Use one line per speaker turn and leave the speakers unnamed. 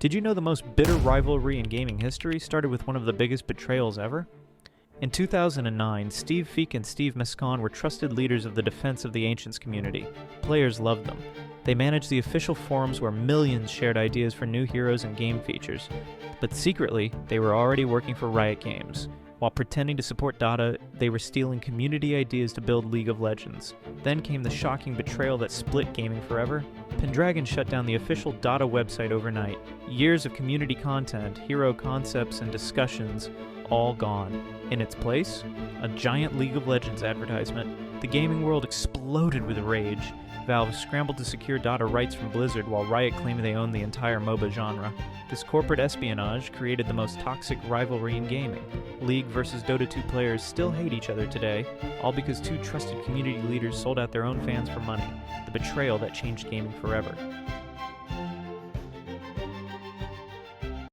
Did you know the most bitter rivalry in gaming history started with one of the biggest betrayals ever? In 2009, Steve Feek and Steve Mescon were trusted leaders of the Defense of the Ancients community. Players loved them. They managed the official forums where millions shared ideas for new heroes and game features. But secretly, they were already working for Riot Games. While pretending to support Dota, they were stealing community ideas to build League of Legends. Then came the shocking betrayal that split gaming forever. Pendragon shut down the official Dota website overnight. Years of community content, hero concepts, and discussions, all gone. In its place, a giant League of Legends advertisement. The gaming world exploded with rage. Valve scrambled to secure Dota rights from Blizzard while Riot claimed they owned the entire MOBA genre. This corporate espionage created the most toxic rivalry in gaming. League versus Dota 2 players still hate each other today, all because two trusted community leaders sold out their own fans for money. The betrayal that changed gaming forever.